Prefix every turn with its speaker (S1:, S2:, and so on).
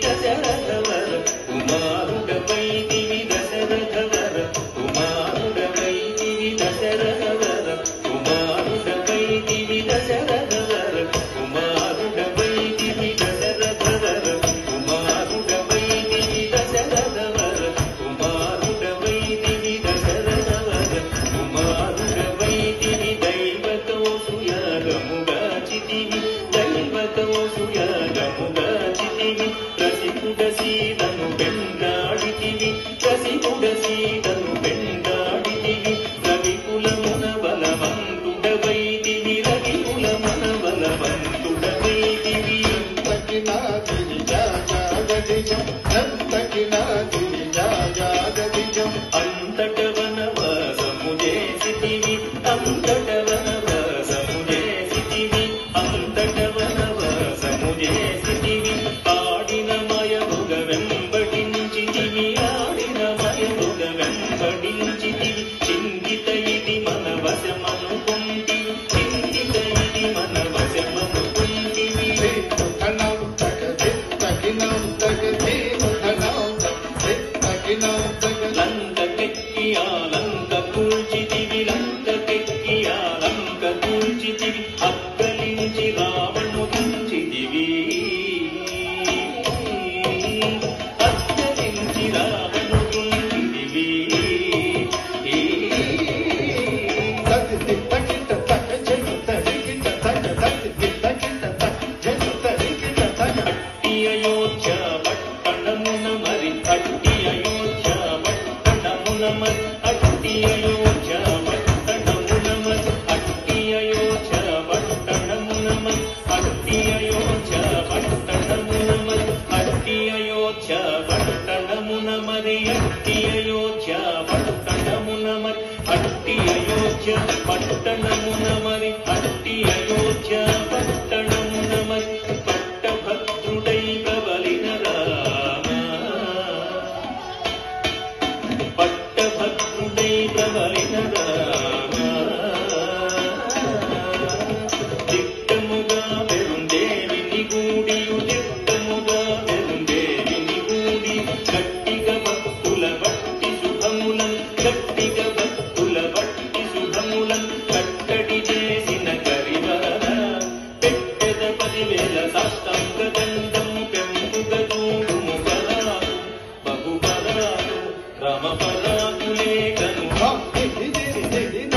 S1: దశరథవర కుమారుడవైతివి దశరథవర కుమారుడవైతివి దశరథవర కుమారుడవైతివి దశరథవర కుమారుడవైతివి దశరథవర కుమారుడవైతివి దశరథవర కుమారుడవైతివి దశరథవర కుమారుడవైతివి దైవతో సుయాగముగాచితివి దైవతో సుయాగముగాచితివి రసికుడ సీతను పెంగాడితివి రసికుడ సీతను పెంగాడితివి రవికులమున బలవంతుడవైతివి రవికులమున బలవంతుడవైతివి అంతట వనవాసము చేసితివి అంతట వనవాసము చేసితివి అంతట వనవాసము చేసితివి ఆడిన మయముగ వెంబడించితివి ఆడిన మయముగ వెంబడించితివి చింగిత ఇది మన వశమనుకుంటివి చింగిత ఇది మన వశమనుకుంటివి లంకకెక్కి ఆ లంక కూల్చితివి లంకకెక్కి ఆ లంక కూల్చితివి అక్కలించి రావణుగించితివి అక్కలించి రావణుగించితివి అట్టి అయోధ్య పట్టణమున మరి అట్టి అయోధ్య పట్టణమున మరి అట్టి అయోధ్య పట్టణమున మరి అట్టి అయోధ్య పట్టణమున మరి అట్టి అయోధ్య పట్టణమున మరి అట్టి అయోధ్య పట్టణమున మరి అట్టి అయోధ్య పట్టణమున మరి అట్టి అయోధ్య పట్టణమున మరి అట్టి అయోధ్య పట్టణమున మరి పట్టభద్రుడై ప్రబలిన రామ పట్టభద్రుడై ప్రబలిన రామ దిట్టముగా పెరుందేవిని గూడియు దిట్టముగా పెరుందేవిని గూడి గట్టిగా భక్తుల బట్టి శుభములం గట్టిగా భక్తుల బట్టి శుభములం కట్టడి చేసిన కరివర పెట్టెద 10,000 సాష్టాంగ దండము పెంపుగ చూడుము పరాలు బహుపరాలు రమపరాకులే కను
S2: తిరిగిన